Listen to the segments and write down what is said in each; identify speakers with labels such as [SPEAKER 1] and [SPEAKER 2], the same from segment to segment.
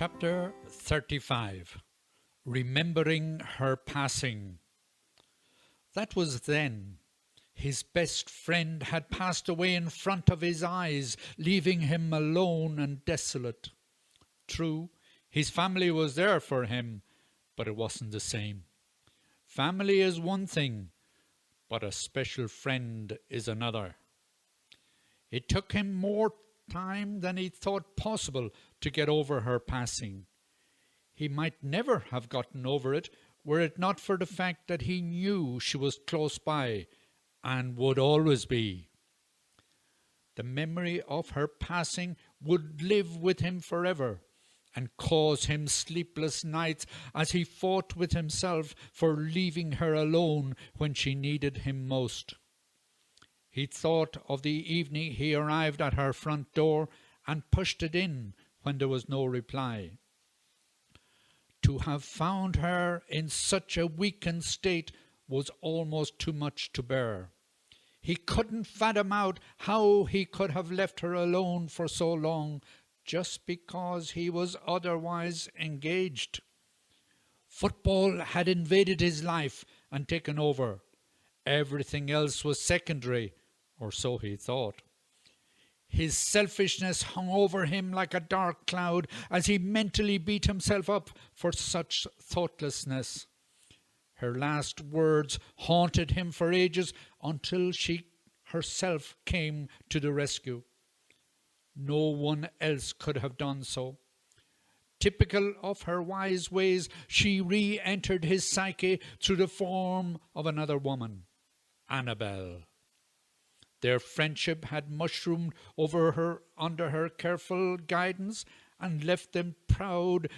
[SPEAKER 1] Chapter 35. Remembering Her Passing. That was then. His best friend had passed away in front of his eyes, leaving him alone and desolate. True, his family was there for him, but it wasn't the same. Family is one thing, but a special friend is another. It took him more time than he thought possible to get over her passing. He might never have gotten over it were it not for the fact that he knew she was close by and would always be. The memory of her passing would live with him forever and cause him sleepless nights as he fought with himself for leaving her alone when she needed him most. He thought of the evening he arrived at her front door and pushed it in when there was no reply. To have found her in such a weakened state was almost too much to bear. He couldn't fathom out how he could have left her alone for so long just because he was otherwise engaged. Football had invaded his life and taken over. Everything else was secondary, or so he thought. His selfishness hung over him like a dark cloud as he mentally beat himself up for such thoughtlessness. Her last words haunted him for ages until she herself came to the rescue. No one else could have done so. Typical of her wise ways, she re-entered his psyche through the form of another woman, Annabel. Their friendship had mushroomed under her careful guidance and left them proud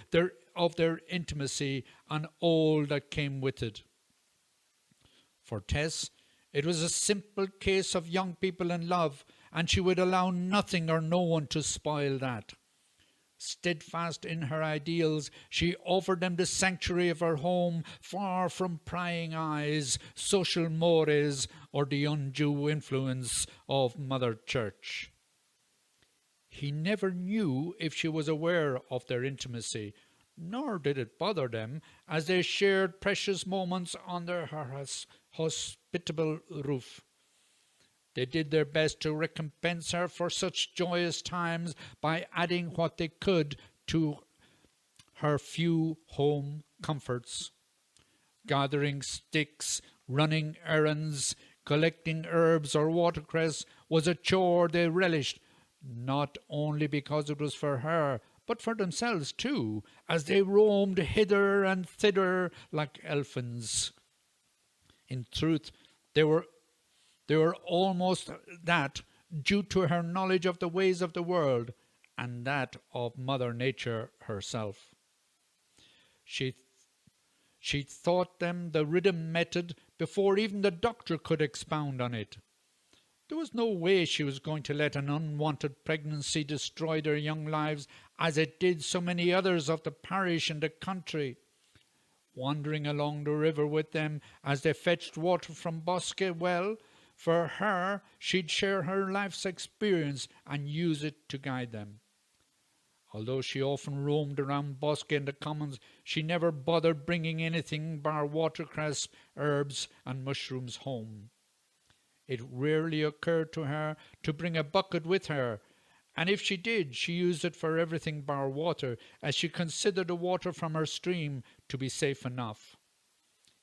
[SPEAKER 1] of their intimacy and all that came with it. For Tess, it was a simple case of young people in love, and she would allow nothing or no one to spoil that. Steadfast in her ideals, she offered them the sanctuary of her home, far from prying eyes, social mores, or the undue influence of Mother Church. He never knew if she was aware of their intimacy, nor did it bother them, as they shared precious moments under her hospitable roof. They did their best to recompense her for such joyous times by adding what they could to her few home comforts. Gathering sticks, running errands, collecting herbs or watercress was a chore they relished, not only because it was for her, but for themselves too, as they roamed hither and thither like elephants. In truth, they were almost that, due to her knowledge of the ways of the world and that of Mother Nature herself. She taught them the rhythm method before even the doctor could expound on it. There was no way she was going to let an unwanted pregnancy destroy their young lives as it did so many others of the parish and the country. Wandering along the river with them as they fetched water from Bosque well, for her, she'd share her life's experience and use it to guide them. Although she often roamed around Bosque and the commons, she never bothered bringing anything bar watercress, herbs, and mushrooms home. It rarely occurred to her to bring a bucket with her, and if she did, she used it for everything bar water, as she considered the water from her stream to be safe enough.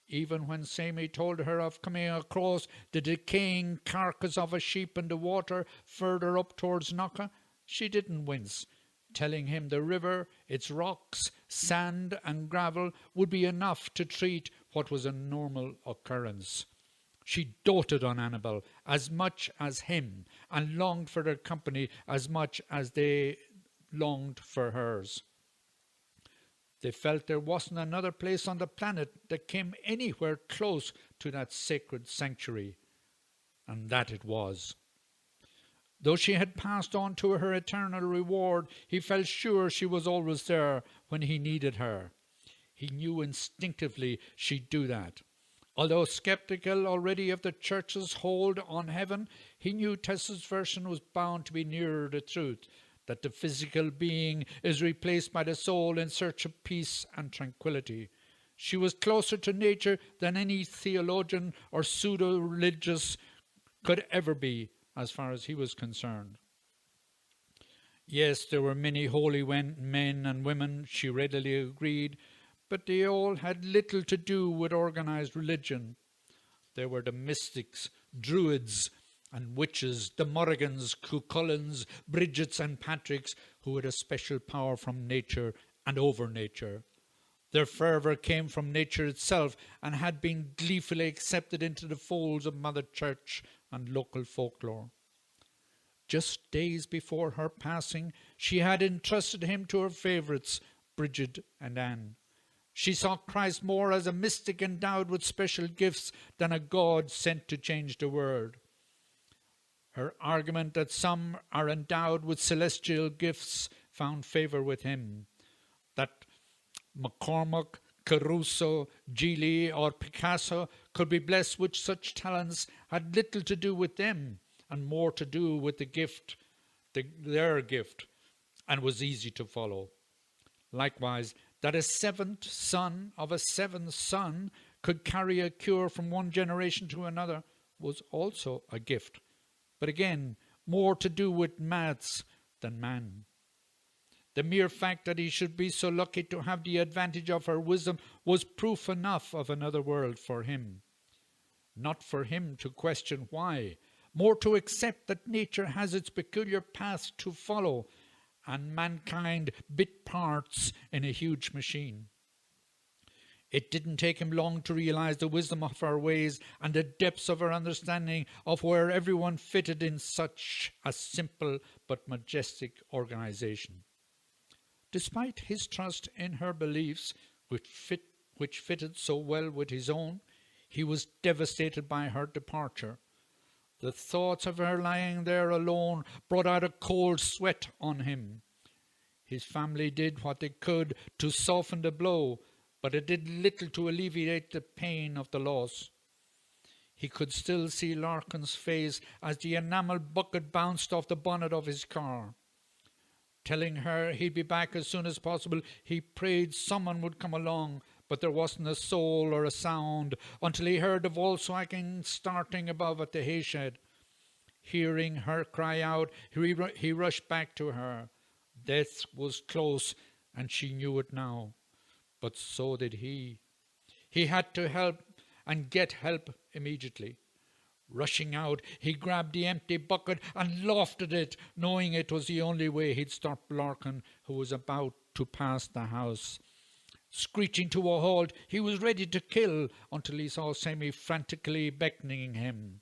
[SPEAKER 1] Even when Seamie told her of coming across the decaying carcass of a sheep in the water further up towards Knocka, she didn't wince, telling him the river, its rocks, sand and gravel would be enough to treat what was a normal occurrence. She doted on Annabel as much as him and longed for their company as much as they longed for hers. They felt there wasn't another place on the planet that came anywhere close to that sacred sanctuary, and that it was. Though she had passed on to her eternal reward, he felt sure she was always there when he needed her. He knew instinctively she'd do that. Although sceptical already of the Church's hold on heaven, he knew Tess's version was bound to be nearer the truth that the physical being is replaced by the soul in search of peace and tranquility. She was closer to nature than any theologian or pseudo-religious could ever be, as far as he was concerned. Yes, there were many holy men and women, she readily agreed, but they all had little to do with organized religion. There were the mystics, druids and witches, the Morrigans, Cucullins, Bridgets and Patricks, who had a special power from nature and over nature. Their fervour came from nature itself and had been gleefully accepted into the folds of Mother Church and local folklore. Just days before her passing, she had entrusted him to her favourites, Bridget and Anne. She saw Christ more as a mystic endowed with special gifts than a God sent to change the world. Her argument that some are endowed with celestial gifts found favour with him, that McCormack, Caruso, Gili, or Picasso could be blessed with such talents had little to do with them and more to do with the gift, their gift, and was easy to follow. Likewise, that a seventh son of a seventh son could carry a cure from one generation to another was also a gift, but again, more to do with maths than man. The mere fact that he should be so lucky to have the advantage of her wisdom was proof enough of another world for him. Not for him to question why, more to accept that nature has its peculiar paths to follow, and mankind bit parts in a huge machine. It didn't take him long to realize the wisdom of her ways and the depths of her understanding of where everyone fitted in such a simple but majestic organization. Despite his trust in her beliefs, which fitted so well with his own, he was devastated by her departure. The thoughts of her lying there alone brought out a cold sweat on him. His family did what they could to soften the blow, but it did little to alleviate the pain of the loss. He could still see Larkin's face as the enamel bucket bounced off the bonnet of his car. Telling her he'd be back as soon as possible, he prayed someone would come along, but there wasn't a soul or a sound until he heard the Volkswagen starting above at the hayshed. Hearing her cry out, he rushed back to her. Death was close, and she knew it now. But so did he. He had to help and get help immediately. Rushing out, he grabbed the empty bucket and lofted it, knowing it was the only way he'd stop Larkin, who was about to pass the house. Screeching to a halt, he was ready to kill until he saw Seamie frantically beckoning him.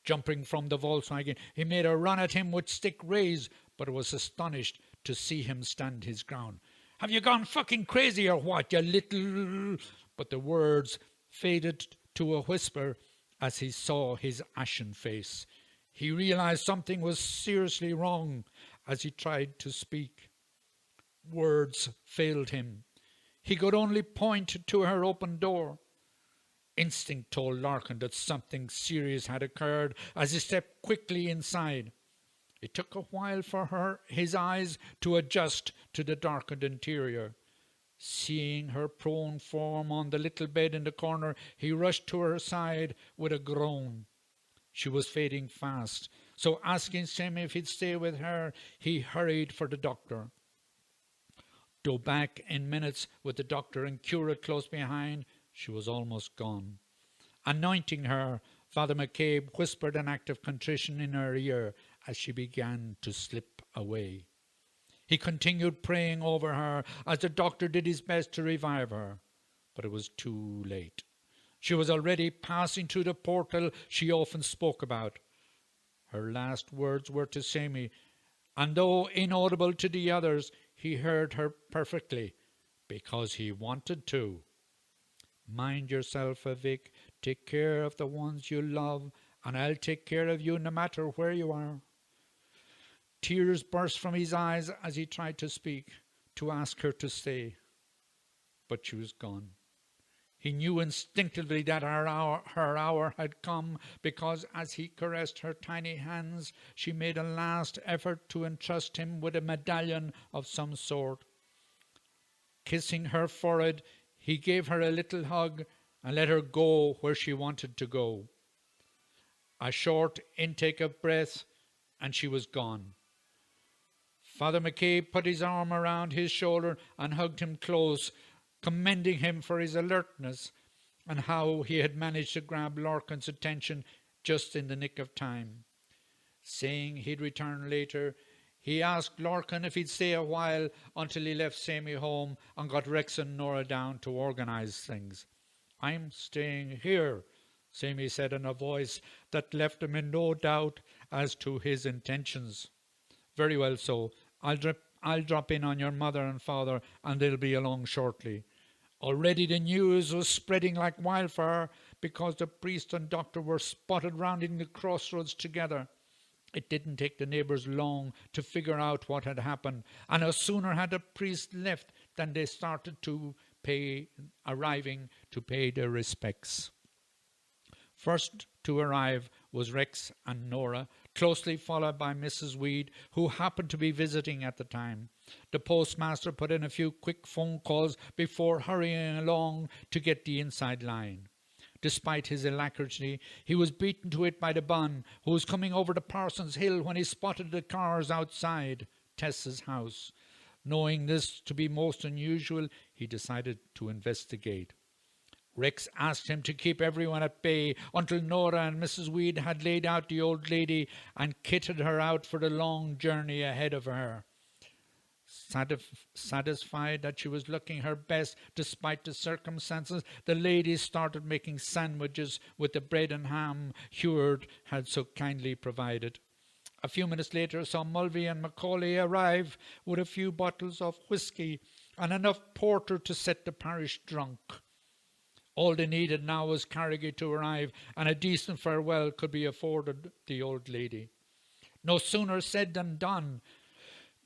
[SPEAKER 1] Jumping from the Volkswagen, he made a run at him with stick raised, but was astonished to see him stand his ground. "Have you gone fucking crazy or what, you little—" But the words faded to a whisper as he saw his ashen face. He realized something was seriously wrong as he tried to speak. Words failed him. He could only point to her open door. Instinct told Larkin that something serious had occurred as he stepped quickly inside. It took a while for his eyes to adjust to the darkened interior. Seeing her prone form on the little bed in the corner, he rushed to her side with a groan. She was fading fast, so asking Seamie if he'd stay with her, he hurried for the doctor. Though back in minutes with the doctor and curate close behind, she was almost gone. Anointing her, Father McCabe whispered an act of contrition in her ear as she began to slip away. He continued praying over her as the doctor did his best to revive her, but it was too late. She was already passing through the portal she often spoke about. Her last words were to Seamie, and though inaudible to the others, he heard her perfectly, because he wanted to. "Mind yourself, Vic. Take care of the ones you love, and I'll take care of you no matter where you are." Tears burst from his eyes as he tried to speak, to ask her to stay. But she was gone. He knew instinctively that her hour had come, because as he caressed her tiny hands, she made a last effort to entrust him with a medallion of some sort. Kissing her forehead, he gave her a little hug and let her go where she wanted to go. A short intake of breath, and she was gone. Father McCabe put his arm around his shoulder and hugged him close, commending him for his alertness and how he had managed to grab Larkin's attention just in the nick of time. Saying he'd return later, he asked Larkin if he'd stay a while until he left Seamie home and got Rex and Nora down to organise things. "I'm staying here," Seamie said in a voice that left him in no doubt as to his intentions. "Very well, so I'll drop in on your mother and father, and they'll be along shortly." Already the news was spreading like wildfire, because the priest and doctor were spotted rounding the crossroads together. It didn't take the neighbours long to figure out what had happened, and no sooner had the priest left than they started arriving to pay their respects. First to arrive was Rex and Nora, closely followed by Mrs. Weed, who happened to be visiting at the time. The postmaster put in a few quick phone calls before hurrying along to get the inside line. Despite his alacrity, he was beaten to it by the bun, who was coming over the Parsons Hill when he spotted the cars outside Tess's house. Knowing this to be most unusual, he decided to investigate. Rex asked him to keep everyone at bay until Nora and Mrs. Weed had laid out the old lady and kitted her out for the long journey ahead of her. Satisfied that she was looking her best despite the circumstances, the ladies started making sandwiches with the bread and ham Heward had so kindly provided. A few minutes later saw Mulvey and Macaulay arrive with a few bottles of whisky and enough porter to set the parish drunk. All they needed now was Carrigy to arrive, and a decent farewell could be afforded the old lady. No sooner said than done.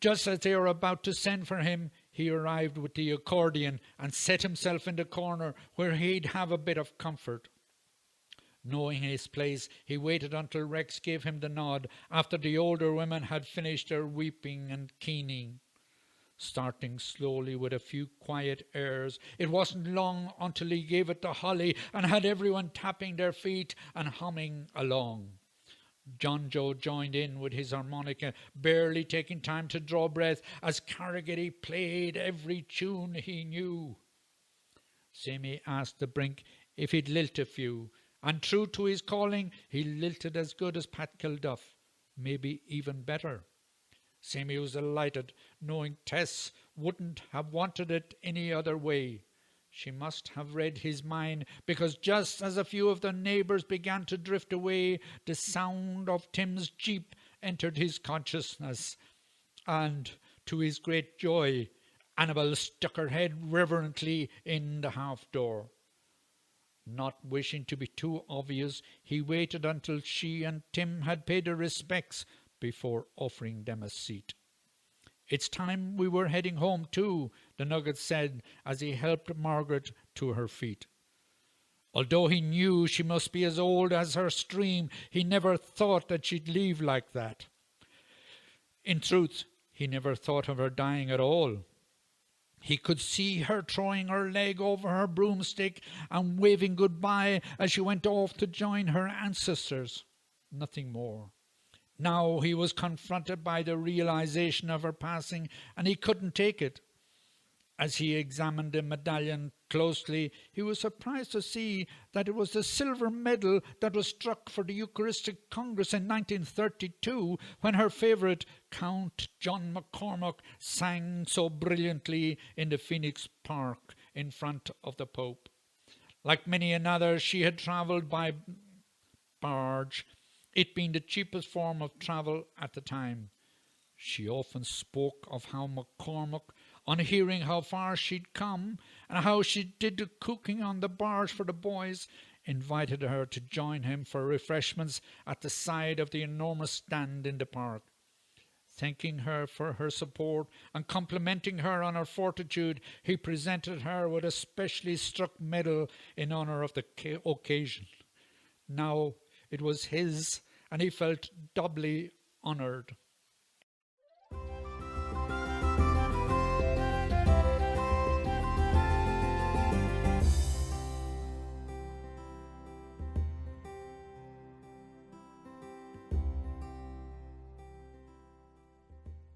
[SPEAKER 1] Just as they were about to send for him, he arrived with the accordion and set himself in the corner where he'd have a bit of comfort. Knowing his place, he waited until Rex gave him the nod after the older women had finished their weeping and keening. Starting slowly with a few quiet airs, it wasn't long until he gave it to Holly and had everyone tapping their feet and humming along. John Joe joined in with his harmonica, barely taking time to draw breath as Carrigy played every tune he knew. Seamie asked the Brink if he'd lilt a few, and true to his calling, he lilted as good as Pat Kilduff, maybe even better. Seamie was delighted, knowing Tess wouldn't have wanted it any other way. She must have read his mind, because just as a few of the neighbours began to drift away, the sound of Tim's jeep entered his consciousness, and, to his great joy, Annabel stuck her head reverently in the half-door. Not wishing to be too obvious, he waited until she and Tim had paid their respects before offering them a seat. "It's time we were heading home too," the Nugget said as he helped Margaret to her feet. Although he knew she must be as old as her stream, he never thought that she'd leave like that. In truth, he never thought of her dying at all. He could see her throwing her leg over her broomstick and waving goodbye as she went off to join her ancestors. Nothing more. Now he was confronted by the realization of her passing, and he couldn't take it. As he examined the medallion closely, he was surprised to see that it was the silver medal that was struck for the Eucharistic Congress in 1932, when her favourite, Count John McCormack, sang so brilliantly in the Phoenix Park in front of the Pope. Like many another, she had travelled by barge, it being the cheapest form of travel at the time. She often spoke of how McCormack, on hearing how far she'd come and how she did the cooking on the barge for the boys, invited her to join him for refreshments at the side of the enormous stand in the park. Thanking her for her support and complimenting her on her fortitude, he presented her with a specially struck medal in honour of the occasion. Now it was his, and he felt doubly honoured.